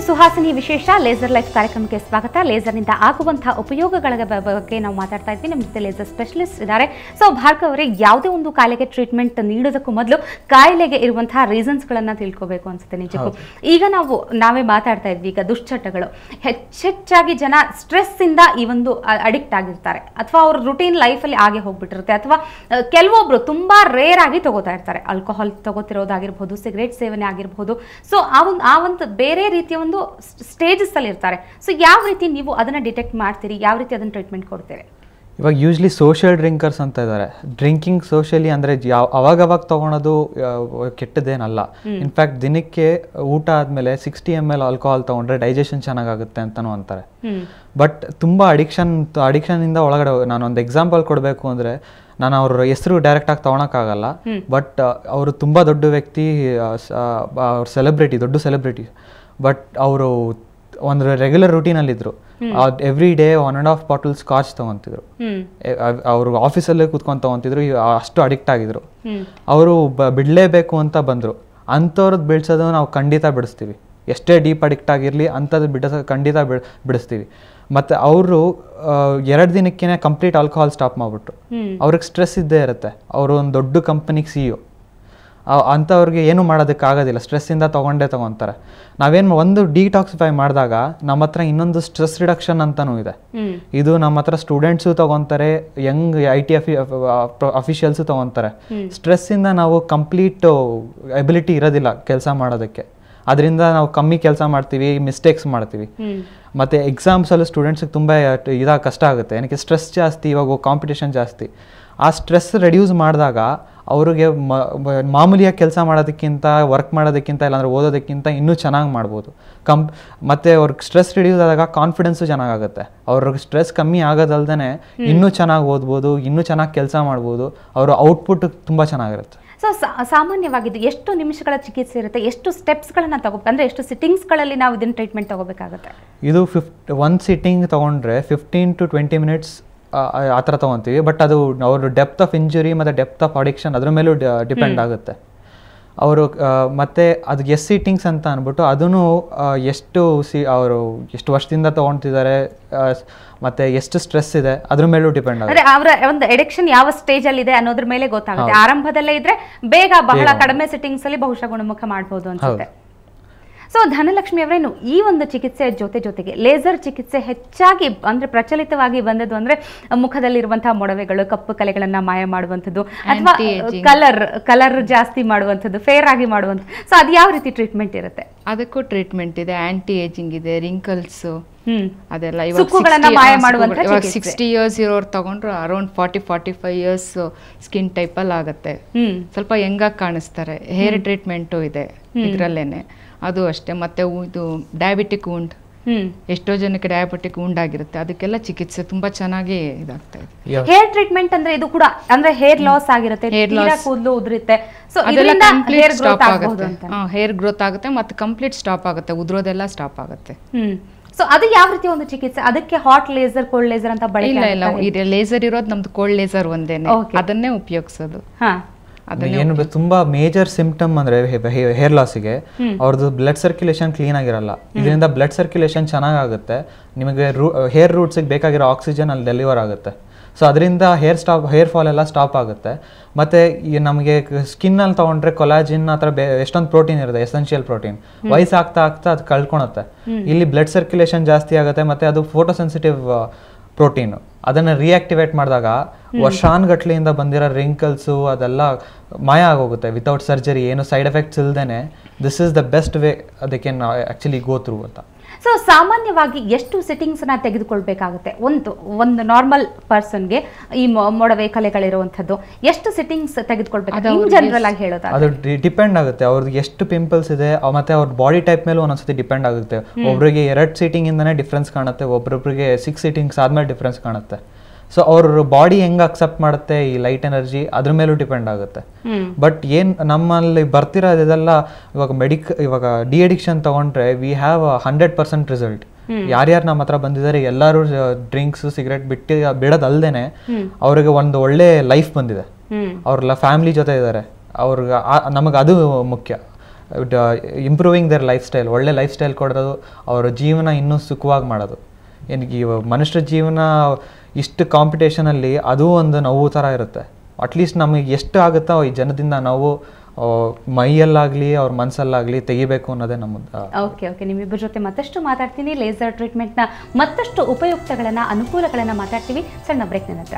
ಸುಹಾಸಿನಿ ವಿಶೇಷ laser life ಕಾರ್ಯಕ್ರಮಕ್ಕೆ ಸ್ವಾಗತ. ಲೇಸರ್ನಿಂದ ಆಗುವಂತಹ ಉಪಯೋಗಗಳ ಬಗ್ಗೆ ನಾವು ಮಾತಾಡ್ತಾ ಇದ್ವಿ. ನಮ್ಮ ಜೊತೆ ಲೇಸರ್ ಸ್ಪೆಷಲಿಸ್ಟ್ ಇದ್ದಾರೆ. ಸೊ ಭಾರ್ಗವ್ ಅವರೇ, ಯಾವುದೇ ಒಂದು ಕಾಯಿಲೆಗೆ ಟ್ರೀಟ್ಮೆಂಟ್ ನೀಡೋದಕ್ಕೂ ಮೊದಲು ಕಾಯಿಲೆಗೆ ಇರುವಂತಹ ರೀಸನ್ಸ್ಗಳನ್ನು ತಿಳ್ಕೋಬೇಕು ಅನ್ಸುತ್ತೆ ನಿಜಕ್ಕೂ. ಈಗ ನಾವೇ ಮಾತಾಡ್ತಾ ಇದ್ವಿ, ಈಗ ದುಶ್ಚಟಗಳು ಹೆಚ್ಚಾಗಿ ಜನ ಸ್ಟ್ರೆಸ್ ಇಂದ ಈ ಒಂದು ಅಡಿಕ್ಟ್ ಆಗಿರ್ತಾರೆ, ಅಥವಾ ಅವ್ರ ರುಟೀನ್ ಲೈಫಲ್ಲಿ ಆಗಿ ಹೋಗ್ಬಿಟ್ಟಿರುತ್ತೆ, ಅಥವಾ ಕೆಲವೊಬ್ರು ತುಂಬಾ ರೇರ್ ಆಗಿ ತಗೋತಾ ಇರ್ತಾರೆ. ಆಲ್ಕೋಹಾಲ್ ತಗೋತಿರೋದಾಗಿರ್ಬೋದು, ಸಿಗರೇಟ್ ಸೇವನೆ ಆಗಿರ್ಬೋದು. ಸೊ ಆ ಒಂದು ಬೇರೆ ರೀತಿಯ ಒಂದು ಸ್ಟೇಜಸ್ ಅಲ್ಲಿ ಇರ್ತಾರೆ. ಸೊ ಯಾವ ರೀತಿ ನೀವು ಅದನ್ನ ಡಿಟೆಕ್ಟ್ ಮಾಡ್ತೀರಿ, ಯಾವ ರೀತಿ ಅದನ್ನ ಟ್ರೀಟ್ಮೆಂಟ್ ಕೊಡ್ತೀರಿ? ಇವಾಗ ಯೂಶ್ವಲಿ ಸೋಷಿಯಲ್ ಡ್ರಿಂಕರ್ಸ್ ಅಂತ ಇದ್ದಾರೆ. ಡ್ರಿಂಕಿಂಗ್ ಸೋಷಿಯಲಿ ಅಂದರೆ ಅವಾಗವಾಗ ತೊಗೊಳೋದು ಕೆಟ್ಟದೇನಲ್ಲ. ಇನ್ಫ್ಯಾಕ್ಟ್ ದಿನಕ್ಕೆ ಊಟ ಆದಮೇಲೆ 60 ml ಆಲ್ಕೋಹಾಲ್ ತೊಗೊಂಡ್ರೆ ಡೈಜೆಷನ್ ಚೆನ್ನಾಗಾಗುತ್ತೆ ಅಂತಲೂ ಅಂತಾರೆ. ಬಟ್ ತುಂಬ ಅಡಿಕ್ಷನಿಂದ ಒಳಗಡೆ ನಾನೊಂದು ಎಕ್ಸಾಂಪಲ್ ಕೊಡಬೇಕು ಅಂದರೆ, ನಾನು ಅವ್ರ ಹೆಸರು ಡೈರೆಕ್ಟಾಗಿ ತೊಗೊಳಕ್ಕಾಗಲ್ಲ, ಬಟ್ ಅವರು ತುಂಬ ದೊಡ್ಡ ವ್ಯಕ್ತಿ, ಅವ್ರ ದೊಡ್ಡ ಸೆಲೆಬ್ರಿಟಿ. ಬಟ್ ಅವರು ಒಂದು ರೆಗ್ಯುಲರ್ ರೂಟೀನಲ್ಲಿದ್ದರು. ಎವ್ರಿ ಡೇ 1.5 ಬಾಟಲ್ ಸ್ಕಾಚ್ ತೊಗೊತಿದ್ರು. ಅವರು ಆಫೀಸಲ್ಲೇ ಕೂತ್ಕೊಂಡು ತೊಗೊತಿದ್ರು, ಅಷ್ಟು ಅಡಿಕ್ಟ್ ಆಗಿದ್ರು. ಅವರು ಬಿಡಲೇಬೇಕು ಅಂತ ಬಂದರು. ಅಂಥವ್ರದ್ದು ಬಿಡಿಸೋದು ನಾವು ಖಂಡಿತ ಬಿಡಿಸ್ತೀವಿ. ಎಷ್ಟೇ ಡೀಪ್ ಅಡಿಕ್ಟ್ ಆಗಿರಲಿ ಅಂಥದ್ದು ಖಂಡಿತ ಬಿಡಿಸ್ತೀವಿ. ಮತ್ತು ಅವರು 2 ದಿನಕ್ಕೇ ಕಂಪ್ಲೀಟ್ ಆಲ್ಕೋಹಾಲ್ ಸ್ಟಾಪ್ ಮಾಡಿಬಿಟ್ರು. ಅವ್ರಿಗೆ ಸ್ಟ್ರೆಸ್ ಇದ್ದೇ ಇರುತ್ತೆ. ಅವರು ಒಂದು ದೊಡ್ಡ ಕಂಪನಿಗೆ CEO. ಅಂಥವ್ರಿಗೆ ಏನೂ ಮಾಡೋದಕ್ಕಾಗೋದಿಲ್ಲ, ಸ್ಟ್ರೆಸ್ಸಿಂದ ತೊಗೊಂತಾರೆ. ನಾವೇನು ಒಂದು ಡಿಟಾಕ್ಸಿಫೈ ಮಾಡಿದಾಗ ನಮ್ಮ ಹತ್ರ ಇನ್ನೊಂದು ಸ್ಟ್ರೆಸ್ ರಿಡಕ್ಷನ್ ಅಂತಲೂ ಇದೆ. ಇದು ನಮ್ಮ ಹತ್ರ ಸ್ಟೂಡೆಂಟ್ಸು ತೊಗೊತಾರೆ, ಯಂಗ್ IT ಅಫಿಷಿಯಲ್ಸು ತೊಗೊತಾರೆ. ಸ್ಟ್ರೆಸ್ಸಿಂದ ನಾವು ಕಂಪ್ಲೀಟ್ ಎಬಿಲಿಟಿ ಇರೋದಿಲ್ಲ ಕೆಲಸ ಮಾಡೋದಕ್ಕೆ. ಅದರಿಂದ ನಾವು ಕಮ್ಮಿ ಕೆಲಸ ಮಾಡ್ತೀವಿ, ಮಿಸ್ಟೇಕ್ಸ್ ಮಾಡ್ತೀವಿ. ಮತ್ತು ಎಕ್ಸಾಮ್ಸಲ್ಲೂ ಸ್ಟೂಡೆಂಟ್ಸಿಗೆ ತುಂಬ ಕಷ್ಟ ಆಗುತ್ತೆ. ಏನಕ್ಕೆ ಸ್ಟ್ರೆಸ್ ಜಾಸ್ತಿ, ಇವಾಗ ಕಾಂಪಿಟೇಷನ್ ಜಾಸ್ತಿ. ಆ ಸ್ಟ್ರೆಸ್ ರೆಡ್ಯೂಸ್ ಮಾಡಿದಾಗ ಅವ್ರಿಗೆ ಮಾಮೂಲಿಯಾಗಿ ಕೆಲಸ ಮಾಡೋದಕ್ಕಿಂತ, ವರ್ಕ್ ಮಾಡೋದಕ್ಕಿಂತ, ಇಲ್ಲಾಂದ್ರೆ ಓದೋದಕ್ಕಿಂತ ಇನ್ನೂ ಚೆನ್ನಾಗಿ ಮಾಡ್ಬೋದು. ಮತ್ತು ಅವ್ರಿಗೆ ಸ್ಟ್ರೆಸ್ ರಿಡ್ಯೂಸ್ ಆದಾಗ ಕಾನ್ಫಿಡೆನ್ಸು ಚೆನ್ನಾಗಾಗುತ್ತೆ. ಅವ್ರಿಗೆ ಸ್ಟ್ರೆಸ್ ಕಮ್ಮಿ ಆಗೋದಲ್ದೇ ಇನ್ನೂ ಚೆನ್ನಾಗಿ ಓದ್ಬೋದು, ಇನ್ನೂ ಚೆನ್ನಾಗಿ ಕೆಲಸ ಮಾಡ್ಬೋದು. ಅವರ ಔಟ್ಪುಟ್ ತುಂಬ ಚೆನ್ನಾಗಿರುತ್ತೆ. ಸೊ ಸಾಮಾನ್ಯವಾಗಿದ್ದು ಎಷ್ಟು ನಿಮಿಷಗಳ ಚಿಕಿತ್ಸೆ ಇರುತ್ತೆ, ಎಷ್ಟು ಸ್ಟೆಪ್ಸ್ಗಳನ್ನು ಅಂದರೆ ಎಷ್ಟು ಸಿಟ್ಟಿಂಗ್ಸ್ಗಳಲ್ಲಿ ನಾವು ಇದನ್ನು ಟ್ರೀಟ್ಮೆಂಟ್ ತಗೋಬೇಕಾಗುತ್ತೆ? ಇದು ಒಂದು ಸಿಟ್ಟಿಂಗ್ ತೊಗೊಂಡ್ರೆ 15 to 20 minutes ಆ ಥರ ತೊಗೊತೀವಿ. ಬಟ್ ಅದು ಅವರು ಡೆಪ್ತ್ ಆಫ್ ಇಂಜುರಿ ಮತ್ತು ಡೆಪ್ತ್ ಆಫ್ ಅಡಿಕ್ಷನ್ ಅದ್ರ ಮೇಲೂ ಡಿಪೆಂಡ್ ಆಗುತ್ತೆ. ಅವರು ಮತ್ತು ಅದಕ್ಕೆ ಸಿಟ್ಟಿಂಗ್ಸ್ ಅಂತ ಅಂದ್ಬಿಟ್ಟು ಅದನ್ನು ಅವರು ಎಷ್ಟು ವರ್ಷದಿಂದ ತೊಗೊಳ್ತಿದ್ದಾರೆ ಮತ್ತು ಎಷ್ಟು ಸ್ಟ್ರೆಸ್ ಇದೆ ಅದ್ರ ಮೇಲೂ ಡಿಪೆಂಡ್ ಆಗುತ್ತೆ. ಅವರ ಒಂದು ಅಡಿಕ್ಷನ್ ಯಾವ ಸ್ಟೇಜಲ್ಲಿ ಇದೆ ಅನ್ನೋದ್ರ ಮೇಲೆ ಗೊತ್ತಾಗುತ್ತೆ. ಆರಂಭದಲ್ಲೇ ಇದ್ರೆ ಬೇಗ ಬಹಳ ಕಡಿಮೆ ಸಿಟ್ಟಿಂಗ್ಸ್ ಅಲ್ಲಿ ಬಹುಶಃ ಗುಣಮುಖ ಮಾಡಬಹುದು ಅನ್ಸುತ್ತೆ. ಸೊ ಧನಲಕ್ಷ್ಮಿ ಅವರೇನು ಈ ಒಂದು ಚಿಕಿತ್ಸೆ ಜೊತೆಗೆ ಲೇಸರ್ ಚಿಕಿತ್ಸೆ ಹೆಚ್ಚಾಗಿ ಅಂದ್ರೆ ಪ್ರಚಲಿತವಾಗಿ ಬಂದದ್ದು ಅಂದ್ರೆ ಮುಖದಲ್ಲಿರುವಂತಹ ಮೊಡವೆಗಳು, ಕಪ್ಪು ಕಲೆಗಳನ್ನ ಮಾಯ ಮಾಡುವಂಥದ್ದು, ಅಥವಾ ಕಲರ್ ಜಾಸ್ತಿ ಮಾಡುವಂಥದ್ದು, ಫೇರ್ ಆಗಿ ಮಾಡುವಂಥದ್ದು. ಸೊ ಅದು ಯಾವ ರೀತಿ ಟ್ರೀಟ್ಮೆಂಟ್ ಇರುತ್ತೆ? ಅದಕ್ಕೂ ಟ್ರೀಟ್ಮೆಂಟ್ ಇದೆ. ಆಂಟಿ ಏಜಿಂಗ್ ಇದೆ, ರಿಂಕಲ್ಸ್ ಅದೆಲ್ಲ. ಇವಾಗ 60 years ಇರೋರು ತಗೊಂಡ್ರು ಅರೌಂಡ್ 40-45 years ಸ್ಕಿನ್ ಟೈಪಲ್ಲಿ ಆಗುತ್ತೆ. ಸ್ವಲ್ಪ ಯಂಗಾಗಿ ಕಾಣಿಸ್ತಾರೆ. ಹೇರ್ ಟ್ರೀಟ್ಮೆಂಟು ಇದೆ ಇದರಲ್ಲೇನೆ, ಅದು ಅಷ್ಟೇ. ಮತ್ತೆ ಇದು ಡಯಾಬಿಟಿಕ್ ವುಂಡ್, ಎಷ್ಟೋ ಜನಕ್ಕೆ ಡಯಾಬಿಟಿಕ್ ವುಂಡ್ ಆಗಿರುತ್ತೆ, ಅದಕ್ಕೆಲ್ಲ ಚಿಕಿತ್ಸೆ ತುಂಬಾ ಚೆನ್ನಾಗಿ ಇದಾಗ್ತಾ ಇದೆ. ಹೇರ್ ಟ್ರೀಟ್ಮೆಂಟ್ ಅಂದ್ರೆ ಇದು ಕೂಡ ಅಂದ್ರೆ ಹೇರ್ ಲಾಸ್ ಆಗಿರುತ್ತೆ, ಕೂದಲು ಉದುರುತ್ತೆ, ಸೊ ಅದೆಲ್ಲ ಕಂಪ್ಲೀಟ್ ಸ್ಟಾಪ್ ಆಗುತ್ತೆ. ಹೇರ್ ಗ್ರೋತ್ ಆಗುತ್ತೆ ಮತ್ತೆ ಕಂಪ್ಲೀಟ್ ಸ್ಟಾಪ್ ಆಗುತ್ತೆ, ಉದುರೋದೆಲ್ಲ ಸ್ಟಾಪ್ ಆಗುತ್ತೆ. ಸೊ ಅದು ಯಾವ ರೀತಿ ಒಂದು ಚಿಕಿತ್ಸೆ? ಅದಕ್ಕೆ ಹಾಟ್ ಲೇಸರ್, ಕೋಲ್ಡ್ ಲೇಸರ್ ಅಂತ ಇಲ್ಲ, ಇದೆ ಲೇಸರ್ ಇರೋದು ನಮ್ದು ಕೋಲ್ಡ್ ಲೇಸರ್ ಒಂದೇನೆ, ಅದನ್ನೇ ಉಪಯೋಗಿಸೋದು. ಏನು ತುಂಬಾ ಮೇಜರ್ ಸಿಂಪ್ಟಮ್ ಅಂದ್ರೆ ಹೇರ್ ಲಾಸಿಗೆ ಅವ್ರದ್ದು ಬ್ಲಡ್ ಸರ್ಕ್ಯುಲೇಷನ್ ಕ್ಲೀನ್ ಆಗಿರಲ್ಲ. ಇದರಿಂದ ಬ್ಲಡ್ ಸರ್ಕ್ಯುಲೇಷನ್ ಚೆನ್ನಾಗುತ್ತೆ, ನಿಮಗೆ ಹೇರ್ ರೂಟ್ಸಿಗೆ ಬೇಕಾಗಿರೋ ಆಕ್ಸಿಜನ್ ಅಲ್ಲಿ ಡೆಲಿವರ್ ಆಗುತ್ತೆ. ಸೊ ಅದರಿಂದ ಹೇರ್ ಫಾಲ್ ಎಲ್ಲ ಸ್ಟಾಪ್ ಆಗುತ್ತೆ. ಮತ್ತು ನಮಗೆ ಸ್ಕಿನ್ನಲ್ಲಿ ತೊಗೊಂಡ್ರೆ ಕೊಲಾಜಿನ್ ಆ ಥರ ಎಷ್ಟೊಂದು ಪ್ರೋಟೀನ್ ಇರುತ್ತೆ, ಎಸೆನ್ಷಿಯಲ್ ಪ್ರೋಟೀನ್. ವಯಸ್ಸಾಗ್ತಾ ಅದು ಕಳ್ಕೊಳುತ್ತೆ. ಇಲ್ಲಿ ಬ್ಲಡ್ ಸರ್ಕ್ಯುಲೇಷನ್ ಜಾಸ್ತಿ ಆಗುತ್ತೆ, ಮತ್ತು ಅದು ಫೋಟೋ ಸೆನ್ಸಿಟಿವ್ ಪ್ರೋಟೀನು. ಅದನ್ನು ರಿಯಾಕ್ಟಿವೇಟ್ ಮಾಡಿದಾಗ ವರ್ಷಾನುಗಟ್ಲೆಯಿಂದ ಬಂದಿರೋ ರಿಂಕಲ್ಸು ಅದೆಲ್ಲ ಮಾಯ ಆಗೋಗುತ್ತೆ ವಿತೌಟ್ ಸರ್ಜರಿ, ಏನು ಸೈಡ್ ಎಫೆಕ್ಟ್ಸ್ ಇಲ್ದೇನೆ. This is the best way ಅದಕ್ಕೆ ನಾವು ಆ್ಯಕ್ಚುಲಿ ಗೋ ಥ್ರೂ ಅಂತ. ಸೊ ಸಾಮಾನ್ಯವಾಗಿ ಎಷ್ಟು ಸಿಟ್ಟಿಂಗ್ಸ್ನ ತೆಗೆದುಕೊಳ್ಬೇಕಾಗುತ್ತೆ ಒಂದು ನಾರ್ಮಲ್ ಪರ್ಸನ್ಗೆ? ಈ ಮೊಡವೆ ಕಲೆಗಳಿರುವಂಥದ್ದು ಎಷ್ಟು ಸಿಟ್ಟಿಂಗ್ಸ್ ತೆಗೆದುಕೊಳ್ಬೇಕು ಜನರಲ್ ಆಗಿ ಹೇಳೋದು? ಅದು ಡಿಪೆಂಡ್ ಆಗುತ್ತೆ ಅವ್ರಿಗೆ ಎಷ್ಟು ಪಿಂಪಲ್ಸ್ ಇದೆ, ಮತ್ತೆ ಅವ್ರ ಬಾಡಿ ಟೈಪ್ ಮೇಲೆ ಒಂದೊಂದ್ಸತಿ ಡಿಪೆಂಡ್ ಆಗುತ್ತೆ. ಒಬ್ರಿಗೆ 2 ಸೀಟಿಂಗ್ ಇಂದನೇ ಡಿಫ್ರೆನ್ಸ್ ಕಾಣುತ್ತೆ, ಒಬ್ಬೊಬ್ರಿಗೆ 6 ಸೀಟಿಂಗ್ಸ್ ಆದ್ಮೇಲೆ ಡಿಫ್ರೆನ್ಸ್ ಕಾಣುತ್ತೆ. ಸೊ ಅವ್ರ ಬಾಡಿ ಹೆಂಗೆ ಅಕ್ಸೆಪ್ಟ್ ಮಾಡುತ್ತೆ ಈ ಲೈಟ್ ಎನರ್ಜಿ ಅದ್ರ ಮೇಲೂ ಡಿಪೆಂಡ್ ಆಗುತ್ತೆ. ಬಟ್ ಏನು ನಮ್ಮಲ್ಲಿ ಬರ್ತಿರೋದೆಲ್ಲ ಇವಾಗ ಡಿ ಅಡಿಕ್ಷನ್ ತಗೊಂಡ್ರೆ ವಿ ಹ್ಯಾವ್ 100% ರಿಸಲ್ಟ್. ಯಾರ್ಯಾರು ನಮ್ಮ ಹತ್ರ ಬಂದಿದ್ದಾರೆ ಎಲ್ಲರೂ ಡ್ರಿಂಕ್ಸ್ ಸಿಗರೇಟ್ ಬಿಡೋದಲ್ದೇನೆ ಅವ್ರಿಗೆ ಒಂದು ಒಳ್ಳೆ ಲೈಫ್ ಬಂದಿದೆ, ಅವ್ರೆಲ್ಲ ಫ್ಯಾಮಿಲಿ ಜೊತೆ ಇದ್ದಾರೆ. ನಮಗೆ ಅದು ಮುಖ್ಯ. ಇಂಪ್ರೂವಿಂಗ್ ದರ್ ಲೈಫ್ ಸ್ಟೈಲ್, ಒಳ್ಳೆ ಲೈಫ್ ಸ್ಟೈಲ್ ಕೊಡೋದು, ಅವರ ಜೀವನ ಇನ್ನೂ ಸುಖವಾಗಿ ಮಾಡೋದು. ಏನಕ್ಕೆ ಮನುಷ್ಯರ ಜೀವನ ಇಷ್ಟು ಕಾಂಪಿಟೇಷನಲ್ಲಿ ಅದು ಒಂದು ನೋವು ಥರ ಇರುತ್ತೆ. ಅಟ್ಲೀಸ್ಟ್ ನಮಗೆ ಎಷ್ಟು ಆಗುತ್ತೋ ಈ ಜನದಿಂದ ನಾವು ಮೈಯಲ್ಲಾಗಲಿ ಅವ್ರ ಮನಸ್ಸಲ್ಲಾಗಲಿ ತೆಗಿಬೇಕು ಅನ್ನೋದೇ ನಮ್ಮ. ಓಕೆ ನಿಮ್ಮಿಬ್ಬರ ಜೊತೆ ಮತ್ತಷ್ಟು ಮಾತಾಡ್ತೀನಿ. ಲೇಸರ್ ಟ್ರೀಟ್ಮೆಂಟ್ನ ಮತ್ತಷ್ಟು ಉಪಯುಕ್ತಗಳನ್ನು, ಅನುಕೂಲಗಳನ್ನು ಮಾತಾಡ್ತೀವಿ ಸಣ್ಣ ಬ್ರೇಕ್ನ ನಂತರ.